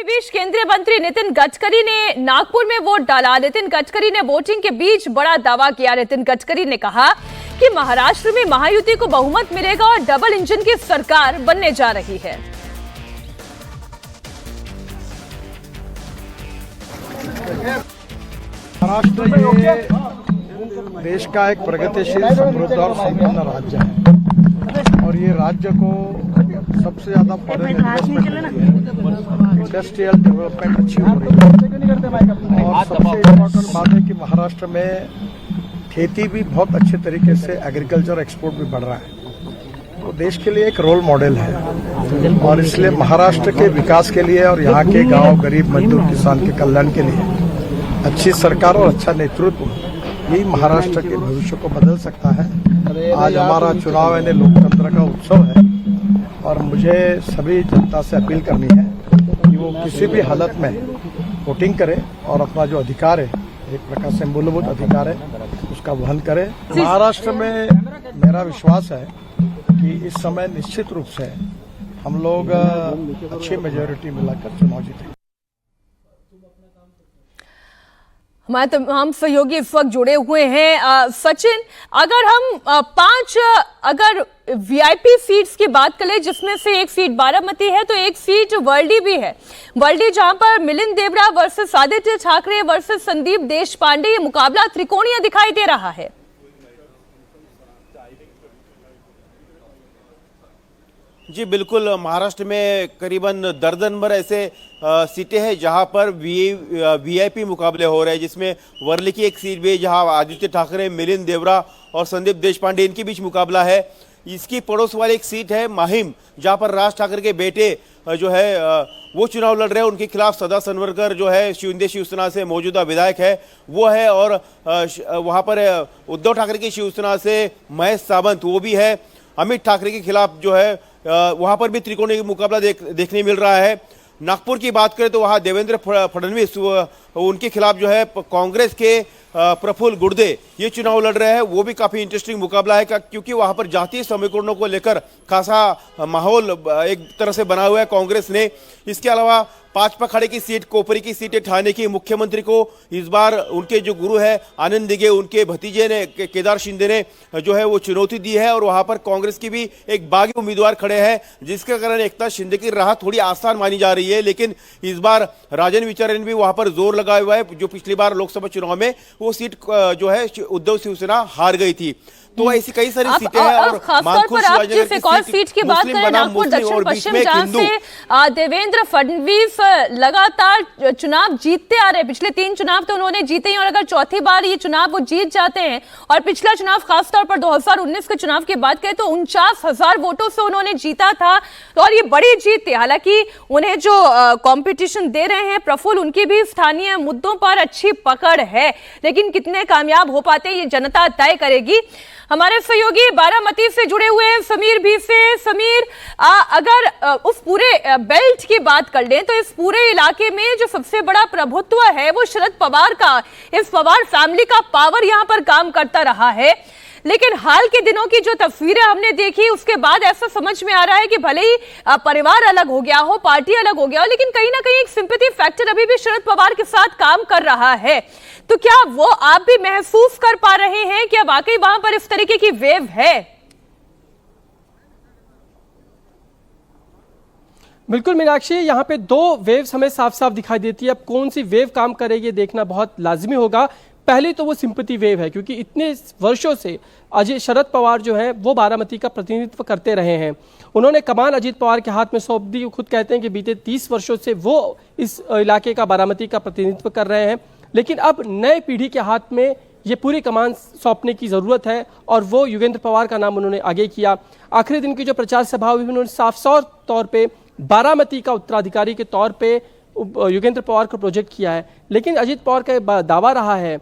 बीच केंद्रीय मंत्री नितिन गडकरी ने नागपुर में वोट डाला। नितिन गडकरी ने वोटिंग के बीच बड़ा दावा किया। नितिन गडकरी ने कहा कि महाराष्ट्र में महायुति को बहुमत मिलेगा और डबल इंजन की सरकार बनने जा रही है। महाराष्ट्र ये देश का एक प्रगतिशील, समृद्ध और संपन्न राज्य है और ये राज्य को सबसे ज्यादा फॉरेन इंडस्ट्रियल डेवलपमेंट अच्छी हो रही है और सबसे इम्पोर्टेंट बात है कि महाराष्ट्र में खेती भी बहुत अच्छे तरीके से, एग्रीकल्चर एक्सपोर्ट भी बढ़ रहा है। तो देश के लिए एक रोल मॉडल है और इसलिए महाराष्ट्र के विकास के लिए और यहाँ के गांव, गरीब मजदूर, किसान के कल्याण के लिए अच्छी सरकार और अच्छा नेतृत्व यही महाराष्ट्र के भविष्य को बदल सकता है। आज हमारा चुनाव यानी लोकतंत्र का उत्सव है और मुझे सभी जनता से अपील करनी है कि वो किसी भी हालत में वोटिंग करे और अपना जो अधिकार है, एक प्रकार से मूलभूत अधिकार है, उसका वहन करे। महाराष्ट्र में मेरा विश्वास है कि इस समय निश्चित रूप से हम लोग अच्छी मेजोरिटी मिलाकर चुनाव जीतेंगे। हमारे तमाम सहयोगी इस वक्त जुड़े हुए हैं। सचिन, अगर हम अगर वीआईपी सीट्स की बात करें, जिसमें से एक सीट बारामती है तो एक सीट वर्ली भी है। वर्ली जहां पर मिलिंद देवरा वर्सेस आदित्य ठाकरे वर्सेस संदीप देशपांडे, ये मुकाबला त्रिकोणीय दिखाई दे रहा है। जी बिल्कुल, महाराष्ट्र में करीबन दर्जन भर ऐसे सीटें हैं जहां पर वीआईपी मुकाबले हो रहे हैं, जिसमें वर्ली की एक सीट भी है जहां आदित्य ठाकरे, मिलिंद देवरा और संदीप देशपांडे इनके बीच मुकाबला है। इसकी पड़ोस वाली एक सीट है माहिम, जहां पर राज ठाकरे के बेटे जो है वो चुनाव लड़ रहे हैं। उनके खिलाफ सदा सनवरकर जो है शिंदे शिवसेना से मौजूदा विधायक है वो है, और वहाँ पर उद्धव ठाकरे की शिवसेना से महेश सावंत वो भी है। अमित ठाकरे के खिलाफ जो है वहां पर भी त्रिकोणीय मुकाबला देखने मिल रहा है। नागपुर की बात करें तो वहां देवेंद्र फडणवीस उनके खिलाफ जो है कांग्रेस के प्रफुल्ल गुर्दे ये चुनाव लड़ रहे हैं। वो भी काफी इंटरेस्टिंग मुकाबला है क्योंकि वहां पर जातीय समीकरणों को लेकर खासा माहौल एक तरह से बना हुआ है कांग्रेस ने। इसके अलावा पांच पखाड़े की सीट, कोपरी की सीटें ठाणे की मुख्यमंत्री को इस बार उनके जो गुरु है आनंद दिघे, उनके भतीजे ने केदार शिंदे ने जो है वो चुनौती दी है और वहां पर कांग्रेस की भी एक बागी उम्मीदवार खड़े हैं, जिसके कारण एकनाथ शिंदे की राह थोड़ी आसान मानी जा रही है। लेकिन इस बार राजन विचारे ने भी वहां पर जोर लगाया हुआ है। जो पिछली बार लोकसभा चुनाव में वो सीट जो है उद्धव शिवसेना हार गई थी। तो ऐसी कई सारी सीटें हैं और खासतौर पर आप जिस एक और सीट की बात करें, नागपुर दक्षिण पश्चिम, जहां से देवेंद्र फडणवीस लगातार चुनाव जीतते आ रहे हैं। पिछले 3 चुनाव तो उन्होंने जीते ही और अगर चौथी बार ये चुनाव वो जीत जाते हैं और पिछला चुनाव खासतौर पर 2019 के चुनाव की बात करें तो 49,000 वोटों से उन्होंने जीता था और ये बड़ी जीत थी। हालांकि उन्हें जो कॉम्पिटिशन दे रहे हैं प्रफुल्ल, उनकी भी स्थानीय मुद्दों पर अच्छी पकड़ है, लेकिन कितने कामयाब हो पाते हैं ये जनता तय करेगी। हमारे सहयोगी बारामती से जुड़े हुए हैं समीर भी से। समीर, अगर उस पूरे बेल्ट की बात कर लें तो इस पूरे इलाके में जो सबसे बड़ा प्रभुत्व है वो शरद पवार का, इस पवार फैमिली का पावर यहां पर काम करता रहा है। लेकिन हाल के दिनों की जो तस्वीरें हमने देखी उसके बाद ऐसा समझ में आ रहा है कि भले ही परिवार अलग हो गया हो, पार्टी अलग हो गया हो, लेकिन कहीं ना कहीं एक सिंपैथी फैक्टर अभी भी शरद पवार के साथ काम कर रहा है। तो क्या वो आप भी महसूस कर पा रहे हैं कि वाकई वहां पर इस तरीके की वेव है? बिल्कुल मीनाक्षी, यहाँ पे 2 वेव्स हमें साफ साफ दिखाई देती है। अब कौन सी वेव काम करेगी देखना बहुत लाजमी होगा। पहले तो वो सिंपैथी वेव है क्योंकि इतने वर्षों से अजय शरद पवार जो है वो बारामती का प्रतिनिधित्व करते रहे हैं। उन्होंने कमान अजीत पवार के हाथ में सौंप दी। खुद कहते हैं कि बीते 30 वर्षों से वो इस इलाके का, बारामती का प्रतिनिधित्व कर रहे हैं। लेकिन अब नए पीढ़ी के हाथ में ये पूरी कमान सौंपने की ज़रूरत है और वो युगेंद्र पवार का नाम उन्होंने आगे किया। आखिरी दिन की जो प्रचार सभा हुई उन्होंने साफ साफ तौर पर बारामती का उत्तराधिकारी के तौर पर युगेंद्र पवार को प्रोजेक्ट किया है। लेकिन अजीत पवार का दावा रहा है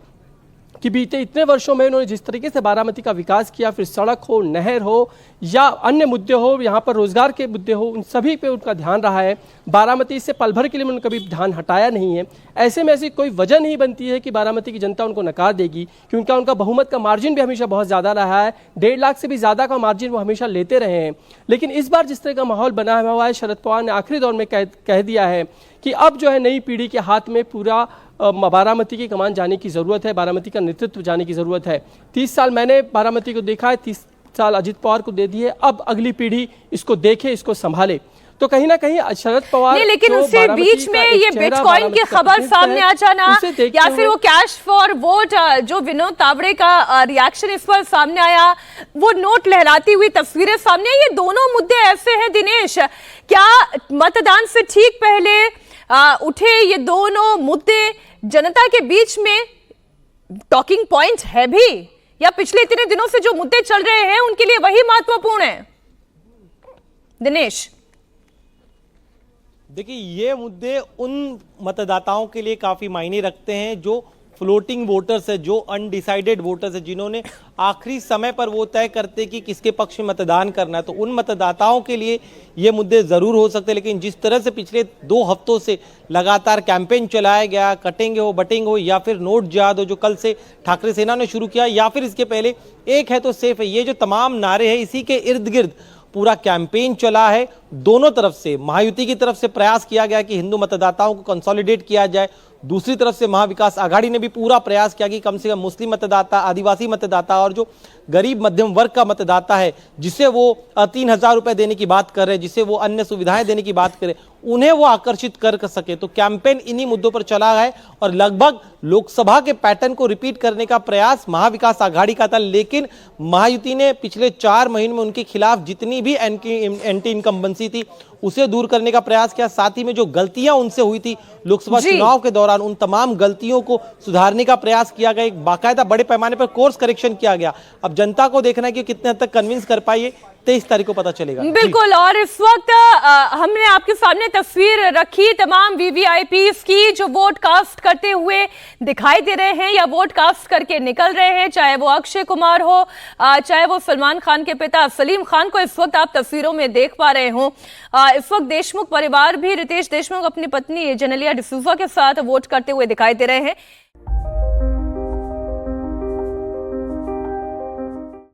कि बीते इतने वर्षों में उन्होंने जिस तरीके से बारामती का विकास किया, फिर सड़क हो, नहर हो या अन्य मुद्दे हो, यहाँ पर रोजगार के मुद्दे हो, उन सभी पे उनका ध्यान रहा है। बारामती से पल भर के लिए उन्होंने कभी ध्यान हटाया नहीं है। ऐसे में ऐसी कोई वजह नहीं बनती है कि बारामती की जनता उनको नकार देगी, क्योंकि उनका बहुमत का मार्जिन भी हमेशा बहुत ज़्यादा रहा है। 1.5 लाख से भी ज़्यादा का मार्जिन वो हमेशा लेते रहे हैं। लेकिन इस बार जिस तरह का माहौल बना हुआ है, शरद पवार ने आखिरी दौर में कह दिया है कि अब जो है नई पीढ़ी के हाथ में पूरा बारामती की कमान जाने की ज़रूरत है, बारामती का नेतृत्व जाने की ज़रूरत है। 30 साल मैंने बारामती को देखा है, 30 साल अजित पवार को दे दिए, अब अगली पीढ़ी इसको देखे, इसको संभाले। तो कहीं ना कहीं शरद पवार नहीं, लेकिन उससे बीच में ये बिटकॉइन की खबर सामने आ जाना या फिर वो कैश फॉर वोट जो विनोद तावड़े का रिएक्शन इस पर सामने आया, वो नोट लहराती हुई तस्वीरें सामने आई, ये दोनों मुद्दे ऐसे हैं दिनेश, क्या मतदान से ठीक पहले उठे ये दोनों मुद्दे जनता के बीच में टॉकिंग पॉइंट है भी, या पिछले इतने दिनों से जो मुद्दे चल रहे हैं उनके लिए वही महत्वपूर्ण है? दिनेश, देखिए, ये मुद्दे उन मतदाताओं के लिए काफी मायने रखते हैं जो फ्लोटिंग वोटर्स है, जो अनडिसाइडेड वोटर्स है, जिन्होंने आखिरी समय पर वो तय करते कि किसके पक्ष में मतदान करना है। तो उन मतदाताओं के लिए ये मुद्दे जरूर हो सकते हैं, लेकिन जिस तरह से पिछले 2 हफ्तों से लगातार कैंपेन चलाया गया, कटेंगे हो बटेंगे हो या फिर नोट याद हो जो कल से ठाकरे सेना ने शुरू किया, या फिर इसके पहले एक है तो सेफ है, ये जो तमाम नारे हैं इसी के इर्द गिर्द पूरा कैंपेन चला है। दोनों तरफ से, महायुति की तरफ से प्रयास किया गया कि हिंदू मतदाताओं को कंसोलिडेट किया जाए, दूसरी तरफ से महाविकास आघाड़ी ने भी पूरा प्रयास किया कि कम से कम मुस्लिम मतदाता, आदिवासी मतदाता और जो गरीब मध्यम वर्ग का मतदाता है, जिसे वो 3000 रुपए देने की बात कर रहे हैं, जिसे वो अन्य सुविधाएं देने की बात करें, उन्हें वो आकर्षित कर सके। तो कैंपेन इन्हीं मुद्दों पर चला है और लगभग लोकसभा के पैटर्न को रिपीट करने का प्रयास महाविकास आघाड़ी का था, लेकिन महायुति ने पिछले 4 महीने में उनके खिलाफ जितनी भी एंटी इनकम्बेंसी थी उसे दूर करने का प्रयास किया, साथ ही में जो गलतियां उनसे हुई थी लोकसभा चुनाव के दौरान उन तमाम गलतियों को सुधारने का प्रयास किया गया। एक बाकायदा बड़े पैमाने पर कोर्स करेक्शन किया गया। अब जनता को देखना है कि कितने हद तक कन्विंस कर पाइए, 23 तारीख को पता चलेगा। बिल्कुल, और इस वक्त हमने आपके सामने तस्वीर रखी तमाम वीवीआईपीज की जो वोट कास्ट करते हुए दिखाई दे रहे हैं या वोट कास्ट करके निकल रहे हैं, चाहे वो अक्षय कुमार हो, चाहे वो सलमान खान के पिता सलीम खान को इस वक्त आप तस्वीरों में देख पा रहे हो। इस वक्त देशमुख परिवार भी, रितेश देशमुख अपनी पत्नी जेनेलिया डिसूजा के साथ वोट करते हुए दिखाई दे रहे हैं।